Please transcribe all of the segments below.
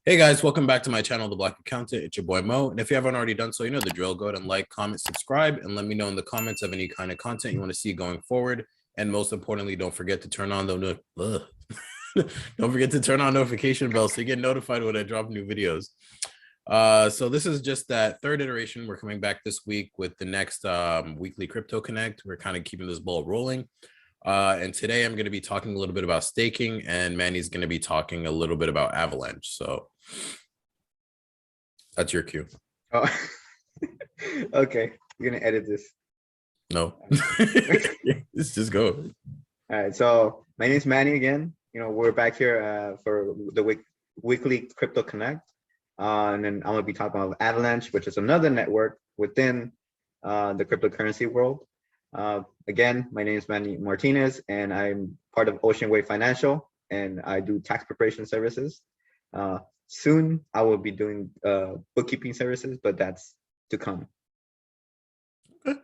Hey guys, welcome back to my channel, The Black Accountant. It's your boy Mo. And if you haven't already done so, you know the drill. Go ahead and like, comment, subscribe, and let me know in the comments of any kind of content you want to see going forward. And most importantly, don't forget to turn on the don't forget to turn on notification bells so you get notified when I drop new videos. So this is just that third iteration. We're coming back this week with the next weekly Crypto Connect. We're kind of keeping this ball rolling. And today I'm going to be talking a little bit about staking, and Manny's going to be talking a little bit about Avalanche. So that's your cue. Oh, okay. You're gonna edit this. No, let's just go. All right. So my name is Manny again. We're back here for the weekly Crypto Connect, and then I'm gonna be talking about Avalanche, which is another network within the cryptocurrency world. Again, my name is Manuel Martinez, and I'm part of Oceanwave Financial, and I do tax preparation services. Soon, I will be doing bookkeeping services, but that's to come. Okay.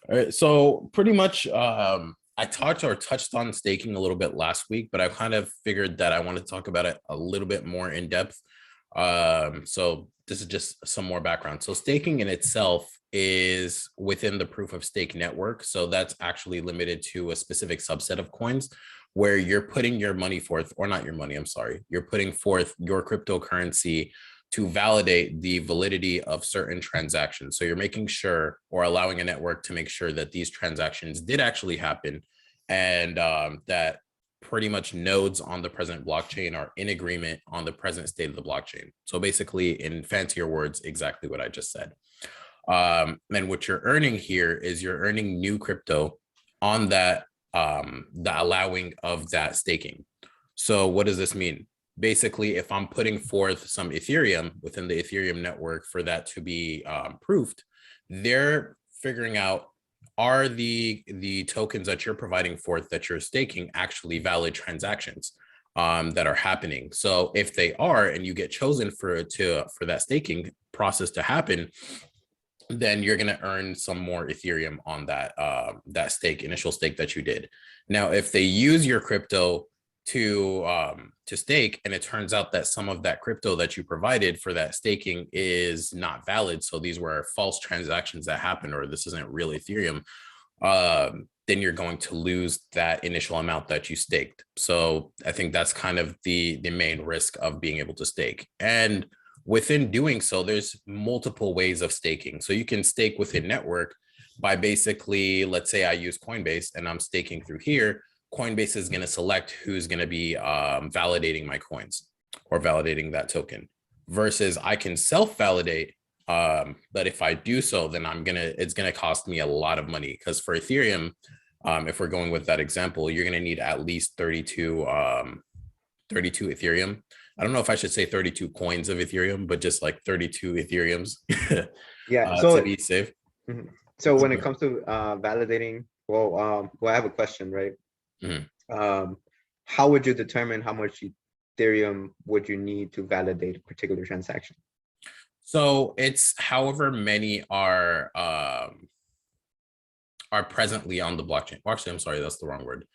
All right. So pretty much, I touched on staking a little bit last week, but I kind of figured that I wanted to talk about it a little bit more in depth. So this is just some more background. So staking in itself is within the proof of stake network. So that's actually limited to a specific subset of coins where you're putting your money forth, or not your money, I'm sorry. You're putting forth your cryptocurrency to validate the validity of certain transactions. So you're making sure, or allowing a network to make sure that these transactions did actually happen, and that pretty much nodes on the present blockchain are in agreement on the present state of the blockchain. So basically, in fancier words, exactly what I just said. And what you're earning here is you're earning new crypto on that, the allowing of that staking. So what does this mean? Basically, if I'm putting forth some Ethereum within the Ethereum network for that to be proofed, they're figuring out, are the tokens that you're providing forth that you're staking actually valid transactions that are happening? So if they are, and you get chosen for that staking process to happen, then you're going to earn some more Ethereum on that initial stake that you did. Now, if they use your crypto to stake, and it turns out that some of that crypto that you provided for that staking is not valid, so these were false transactions that happened, or this isn't real Ethereum, then you're going to lose that initial amount that you staked. So I think that's kind of the main risk of being able to stake. And within doing so, there's multiple ways of staking. So you can stake within network by basically, let's say I use Coinbase and I'm staking through here. Coinbase is going to select who's going to be validating my coins or validating that token, versus I can self-validate. But if I do so, then it's going to cost me a lot of money, because for Ethereum, if we're going with that example, you're going to need at least 32 Ethereum. I don't know if I should say 32 coins of Ethereum, but just like 32 Ethereums. Yeah. So to be safe. So when it comes to validating, well, I have a question, right? Mm-hmm. How would you determine how much Ethereum would you need to validate a particular transaction? So it's however many are presently on the blockchain. Well, actually, I'm sorry, that's the wrong word.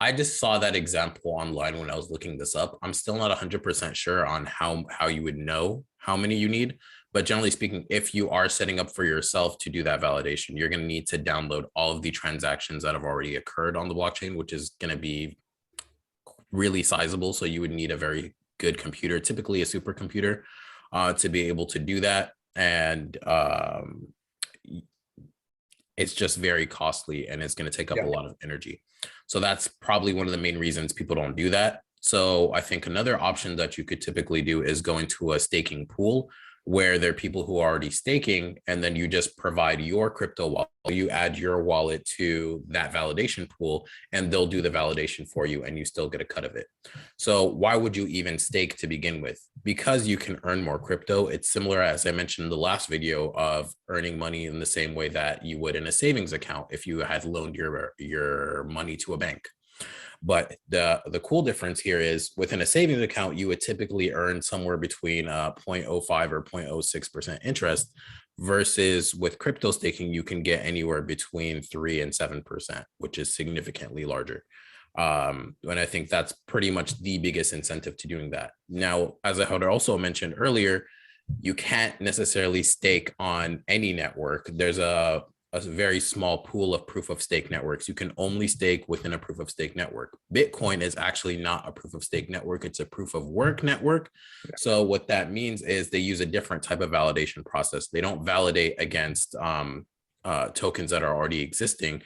I just saw that example online when I was looking this up. I'm still not 100% sure on how you would know how many you need. But generally speaking, if you are setting up for yourself to do that validation, you're going to need to download all of the transactions that have already occurred on the blockchain, which is going to be really sizable. So you would need a very good computer, typically a supercomputer, to be able to do that. And it's just very costly, and it's going to take up a lot of energy. So that's probably one of the main reasons people don't do that. So I think another option that you could typically do is go into a staking pool, where there are people who are already staking, and then you just provide your crypto wallet. You add your wallet to that validation pool, and they'll do the validation for you, and you still get a cut of it. So why would you even stake to begin with? Because you can earn more crypto. It's similar, as I mentioned in the last video, of earning money in the same way that you would in a savings account if you had loaned your money to a bank. But the cool difference here is, within a savings account, you would typically earn somewhere between 0.05 or 0.06% interest, versus with crypto staking, you can get anywhere between 3 and 7%, which is significantly larger. And I think that's pretty much the biggest incentive to doing that. Now, as I had also mentioned earlier, you can't necessarily stake on any network. There's a very small pool of proof of stake networks. You can only stake within a proof of stake network. Bitcoin is actually not a proof of stake network. It's a proof of work network. So what that means is they use a different type of validation process. They don't validate against tokens that are already existing.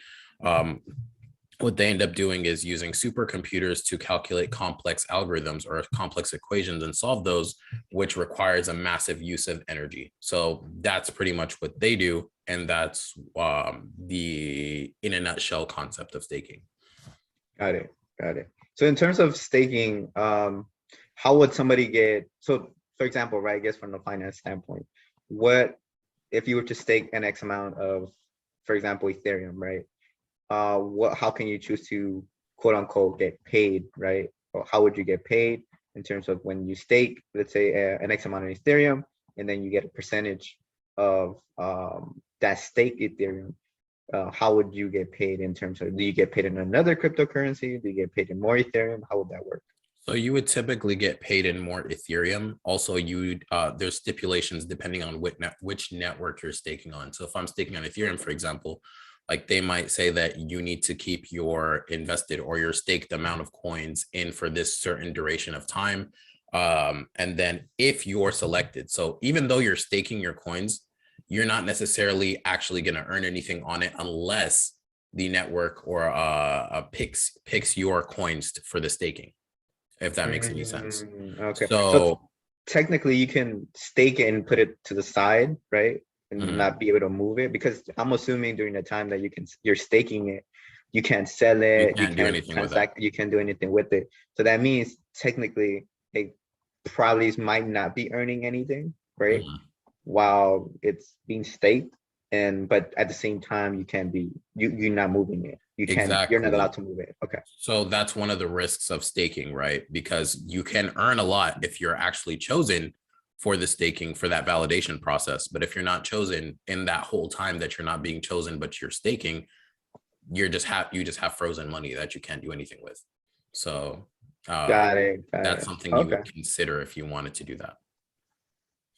What they end up doing is using supercomputers to calculate complex algorithms or complex equations and solve those, which requires a massive use of energy. So that's pretty much what they do. And that's the, in a nutshell, concept of staking. Got it. Got it. So in terms of staking, how would somebody get, so for example, right, I guess from the finance standpoint, what if you were to stake an X amount of, for example, Ethereum, right? How can you choose to quote unquote get paid, right? Or how would you get paid in terms of when you stake, let's say an X amount of Ethereum, and then you get a percentage of that stake Ethereum? How would you get paid in terms of, do you get paid in another cryptocurrency? Do you get paid in more Ethereum? How would that work? So you would typically get paid in more Ethereum. Also, there's stipulations depending on which network you're staking on. So if I'm staking on Ethereum, for example, like they might say that you need to keep your invested or your staked amount of coins in for this certain duration of time. And then if you're selected, so even though you're staking your coins, you're not necessarily actually going to earn anything on it unless the network or picks your coins for the staking, if that makes any sense. Okay. So technically you can stake it and put it to the side, right? And not be able to move it, because I'm assuming during the time that you're staking it, you can't sell it, you can't transact, you can't do anything with it. So that means technically it probably might not be earning anything, right? While it's being staked, but at the same time you can't be, you're not moving it. You can't, you're not allowed to move it. Okay. So that's one of the risks of staking, right? Because you can earn a lot if you're actually chosen for the staking, for that validation process. But if you're not chosen in that whole time that you're not being chosen, but you're staking, you just have frozen money that you can't do anything with. So got it. That's something you would consider if you wanted to do that.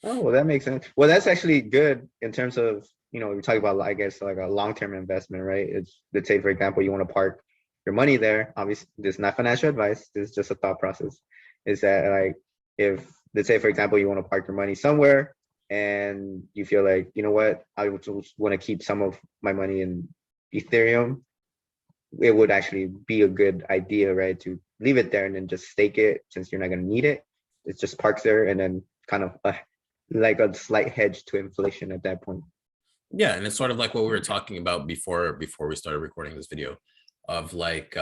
Oh, well, that makes sense. Well, that's actually good in terms of, we're talking about, I guess, like a long-term investment, right? It's, let's say, for example, you want to park your money there. Obviously, this is not financial advice. This is just a thought process. Is that, like, if, let's say, for example, you want to park your money somewhere and you feel like, you know what, I would just want to keep some of my money in Ethereum, it would actually be a good idea, right, to leave it there and then just stake it, since you're not going to need it. It just parks there, and then kind of like a slight hedge to inflation at that point. Yeah, and it's sort of like what we were talking about before we started recording this video, of like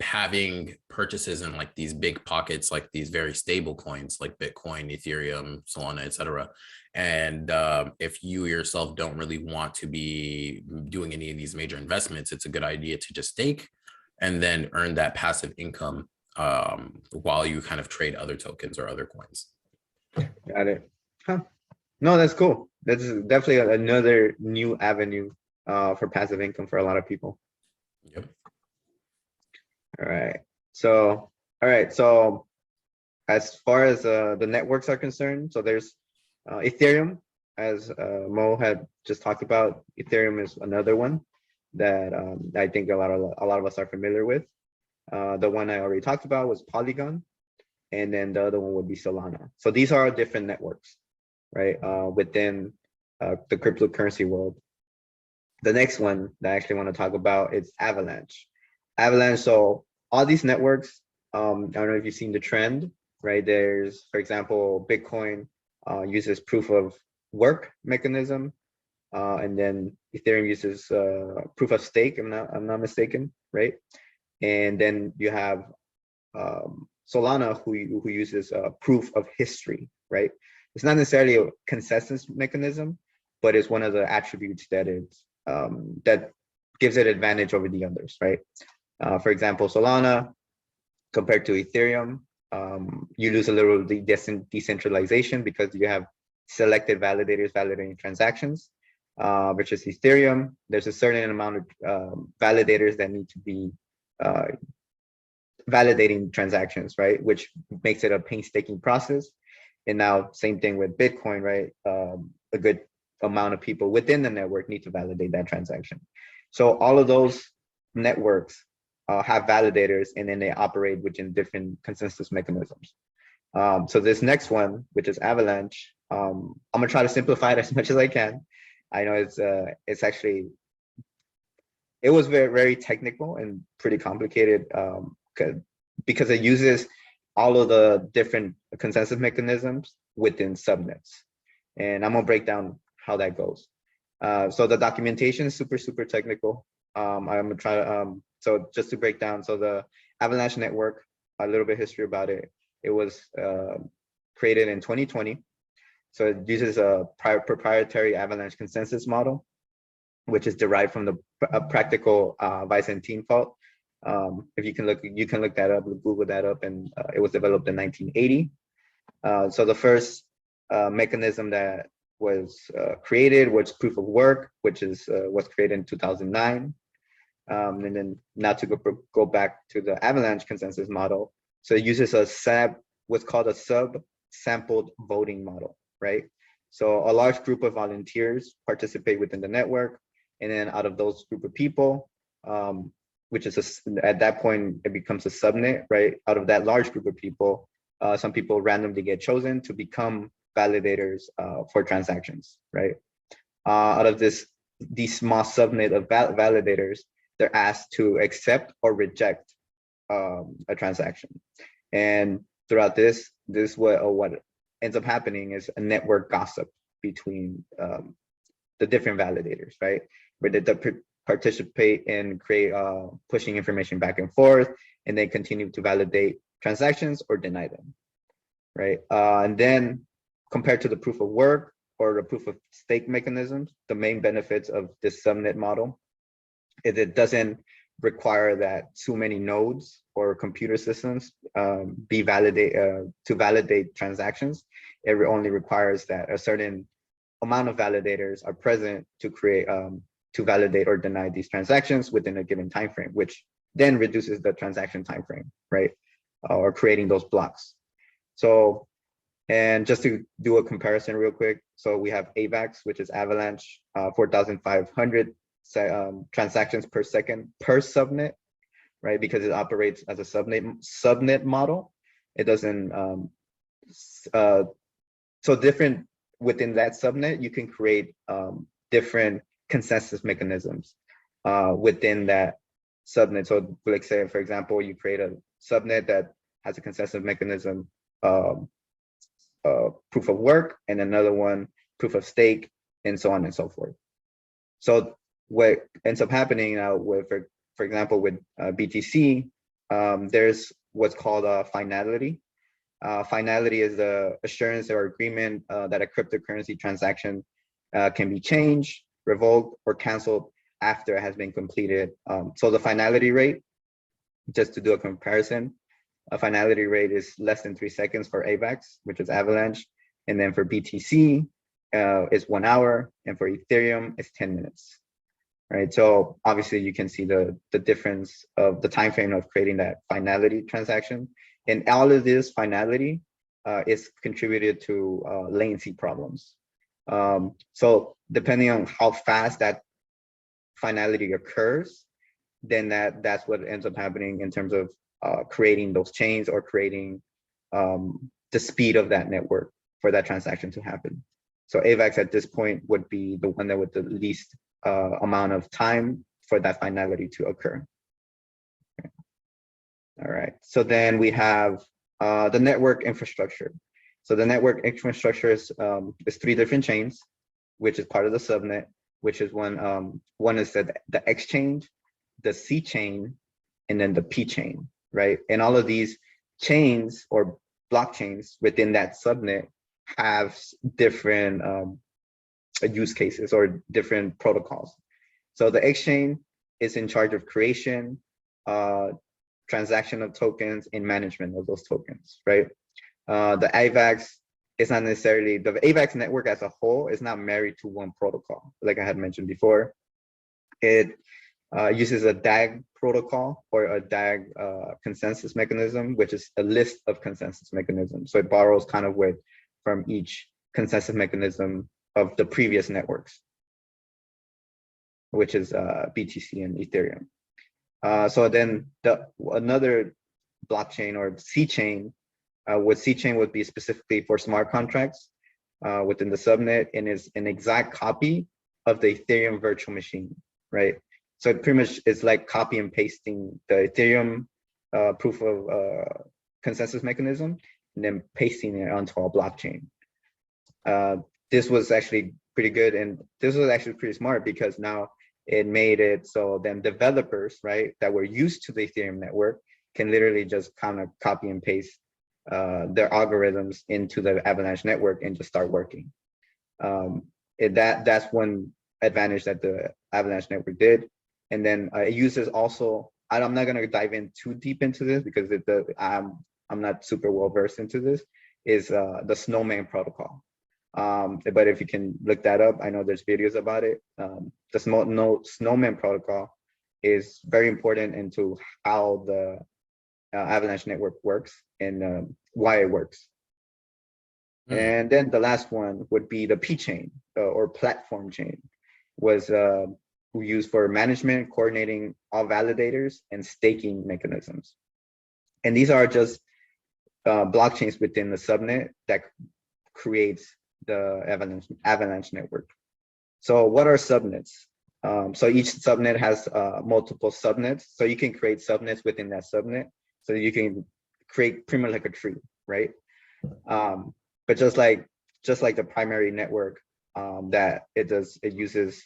having purchases in like these big pockets, like these very stable coins like Bitcoin, Ethereum, Solana, etc. And if you yourself don't really want to be doing any of these major investments, it's a good idea to just stake and then earn that passive income while you kind of trade other tokens or other coins. Got it. Huh. No, that's cool. That's definitely another new avenue for passive income for a lot of people. Yep. All right. So as far as the networks are concerned, so there's Ethereum, as Mo had just talked about. Ethereum is another one that I think a lot of us are familiar with. The one I already talked about was Polygon, and then the other one would be Solana. So these are different networks, right, within the cryptocurrency world. The next one that I actually want to talk about is Avalanche. So all these networks, I don't know if you've seen the trend, right? There's, for example, Bitcoin uses proof of work mechanism, and then Ethereum uses proof of stake, I'm not mistaken, right? And then you have Solana, who uses proof of history, right? It's not necessarily a consensus mechanism, but it's one of the attributes that that gives it advantage over the others, right? For example, Solana compared to Ethereum, you lose a little of the decentralization because you have selected validators validating transactions, versus Ethereum, there's a certain amount of validators that need to be validating transactions, right? Which makes it a painstaking process. And now same thing with Bitcoin, right? A good amount of people within the network need to validate that transaction. So all of those networks have validators, and then they operate within different consensus mechanisms. So this next one, which is Avalanche, I'm gonna try to simplify it as much as I can. I know it's actually, it was very, very technical and pretty complicated because it uses all of the different consensus mechanisms within subnets. And I'm gonna break down how that goes. So the documentation is super, super technical. I'm gonna try to, so just to break down, so the Avalanche network, a little bit history about it. It was created in 2020. So it uses a proprietary Avalanche consensus model, which is derived from the practical Byzantine fault. If you can look that up, Google that up, and it was developed in 1980. So the first mechanism that was created was proof of work, which was created in 2009. And then now to go back to the Avalanche consensus model. So it uses what's called a sub-sampled voting model, right? So a large group of volunteers participate within the network, and then out of those group of people, which is at that point, it becomes a subnet, right? Out of that large group of people, some people randomly get chosen to become validators for transactions, right? Out of these small subnet of validators, they're asked to accept or reject a transaction. And throughout this what ends up happening is a network gossip between the different validators, right? Where they participate and create pushing information back and forth, and they continue to validate transactions or deny them, right? And then compared to the proof of work or the proof of stake mechanisms, the main benefits of this subnet model is it doesn't require that too many nodes or computer systems be validated to validate transactions. It only requires that a certain amount of validators are present to create to validate or deny these transactions within a given time frame, which then reduces the transaction time frame, right? Or creating those blocks. So, and just to do a comparison real quick, so we have AVAX, which is Avalanche, 4,500 transactions per second per subnet, right? Because it operates as a subnet model. It doesn't, so different within that subnet, you can create different consensus mechanisms within that subnet. So like say, for example, you create a subnet that has a consensus mechanism, proof of work, and another one, proof of stake, and so on and so forth. So what ends up happening now with, for example, with BTC, there's what's called a finality. Finality is the assurance or agreement that a cryptocurrency transaction can be changed, revoked, or canceled after it has been completed. So the finality rate, just to do a comparison, a finality rate is less than 3 seconds for AVAX, which is Avalanche. And then for BTC, it's 1 hour. And for Ethereum, it's 10 minutes. Right. So obviously you can see the difference of the time frame of creating that finality transaction. And all of this finality is contributed to latency problems. So depending on how fast that finality occurs, then that's what ends up happening in terms of creating those chains or creating the speed of that network for that transaction to happen. So AVAX at this point would be the one that with the least amount of time for that finality to occur. Okay. All right, so then we have the network infrastructure. So the network infrastructure is 3 different chains, which is part of the subnet, which is one is the X chain, the C chain, and then the P chain, right? And all of these chains or blockchains within that subnet have different use cases or different protocols. So the exchange is in charge of creation, transaction of tokens, and management of those tokens, right? The AVAX is not necessarily, the AVAX network as a whole is not married to one protocol. Like I had mentioned before, it Uses a DAG protocol or a DAG consensus mechanism, which is a list of consensus mechanisms. So it borrows kind of from each consensus mechanism of the previous networks, which is BTC and Ethereum. So then another blockchain or C chain, what C chain would be specifically for smart contracts within the subnet, and is an exact copy of the Ethereum virtual machine, right? So it pretty much is like copy and pasting the Ethereum proof of consensus mechanism and then pasting it onto our blockchain. This was actually pretty good, and this was actually pretty smart because now it made it so then developers, right, that were used to the Ethereum network can literally just kind of copy and paste their algorithms into the Avalanche network and just start working. That's one advantage that the Avalanche network did. And then it uses also, I'm not going to dive in too deep into this because I'm not super well versed into this, is the Snowman protocol. But if you can look that up, I know there's videos about it. The Snowman protocol is very important into how the Avalanche network works and why it works. And then the last one would be the P chain or platform chain, was used for management, coordinating all validators and staking mechanisms. And these are just blockchains within the subnet that creates the Avalanche network. So what are subnets? So each subnet has multiple subnets. So you can create subnets within that subnet. So you can create pretty much like a tree, right? But just like the primary network that it uses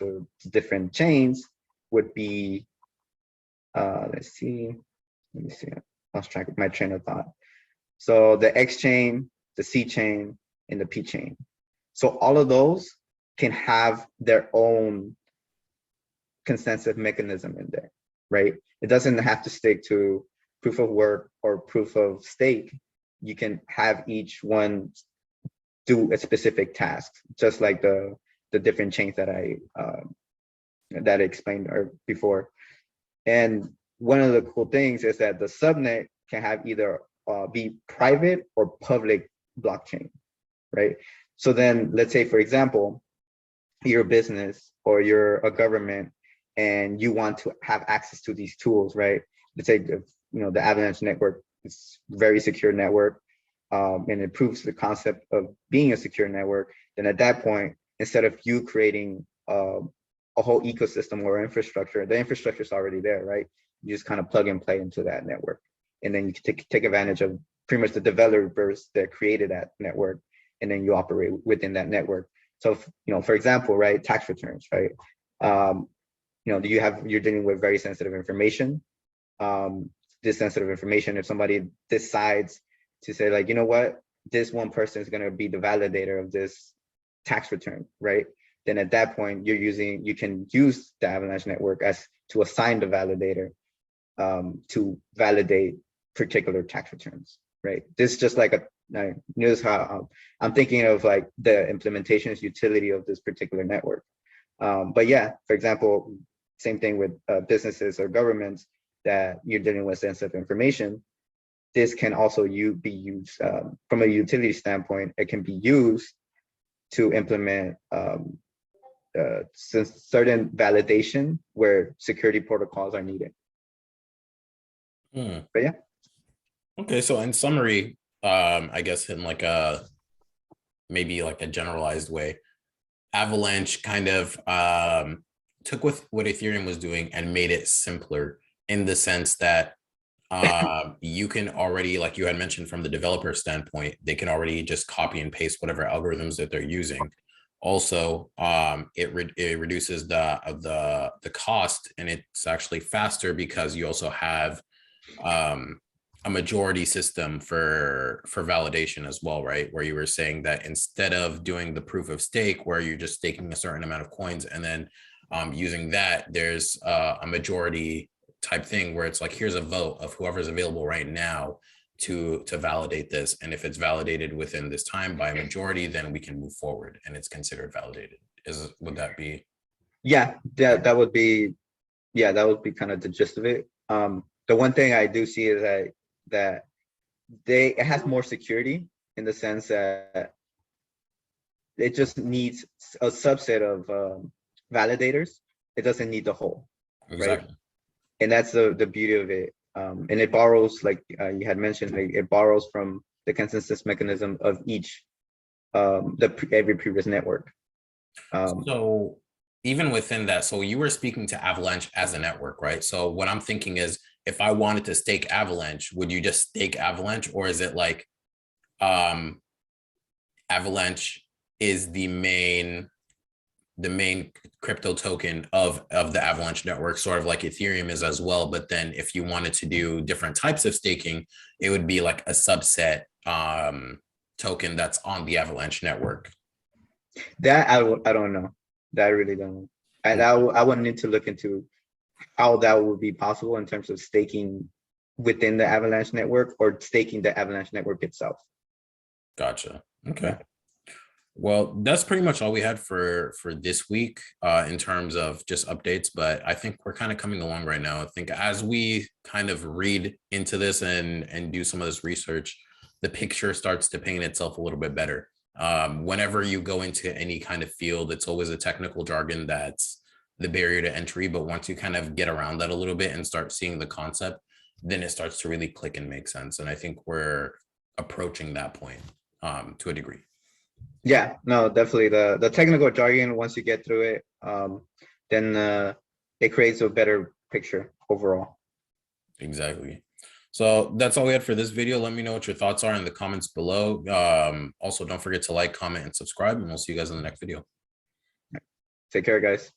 different chains would be, let me see, I lost track of my train of thought. So the X chain, the C chain, and the P chain. So all of those can have their own consensus mechanism in there, right? It doesn't have to stick to proof of work or proof of stake. You can have each one do a specific task, just like the different chains that I explained before. And one of the cool things is that the subnet can have either be private or public blockchain, right? So then let's say, for example, you're a business or you're a government and you want to have access to these tools, right? Let's say, the Avalanche network is a very secure network, and it proves the concept of being a secure network. Then at that point, instead of you creating a whole ecosystem or infrastructure, the infrastructure is already there, right? You just kind of plug and play into that network. And then you can take advantage of pretty much the developers that created that network, and then you operate within that network. So, for example, right, tax returns, right? You're dealing with very sensitive information. This sensitive information, if somebody decides to say, like, you know what, this one person is going to be the validator of this tax return, right? Then at that point, you can use the Avalanche network as to assign the validator to validate particular tax returns, right? This is just like notice how I'm thinking of like the implementation's utility of this particular network. But yeah, for example, same thing with businesses or governments that you're dealing with sensitive information. This can also be used from a utility standpoint. It can be used to implement certain validation where security protocols are needed. But yeah. Okay, so in summary, I guess in maybe like a generalized way, Avalanche kind of took what Ethereum was doing and made it simpler, in the sense that you can already, like you had mentioned, from the developer standpoint, they can already just copy and paste whatever algorithms that they're using. Also, it reduces the cost, and it's actually faster because you also have a majority system for validation as well, right? Where you were saying that instead of doing the proof of stake, where you're just staking a certain amount of coins and then using that, there's a majority type thing where it's like, here's a vote of whoever's available right now to validate this, and if it's validated within this time by a majority, then we can move forward and it's considered validated. Would that be? Yeah, that would be yeah, that would be kind of the gist of it. The one thing I do see is that it has more security in the sense that it just needs a subset of validators. It doesn't need the whole, right? Exactly. And that's the beauty of it. And it borrows, like you had mentioned, like it borrows from the consensus mechanism of each every previous network. So even within that, so you were speaking to Avalanche as a network, right? So what I'm thinking is, if I wanted to stake Avalanche, would you just stake Avalanche, or is it like Avalanche is the main crypto token of the Avalanche network, sort of like Ethereum is as well? But then if you wanted to do different types of staking, it would be like a subset token that's on the Avalanche network. That I don't know. That I really don't know. I would need to look into how that would be possible in terms of staking within the Avalanche network or staking the Avalanche network itself. Gotcha. Okay. Well, that's pretty much all we had for this week in terms of just updates, but I think we're kind of coming along right now. I think as we kind of read into this and do some of this research, the picture starts to paint itself a little bit better. Whenever you go into any kind of field, it's always a technical jargon that's the barrier to entry, but once you kind of get around that a little bit and start seeing the concept, then it starts to really click and make sense. And I think we're approaching that point to a degree. Yeah, no, definitely the technical jargon, once you get through it, then it creates a better picture overall. Exactly. So that's all we had for this video. Let me know what your thoughts are in the comments below. Also, don't forget to like, comment, and subscribe, and we'll see you guys in the next video. Take care, guys.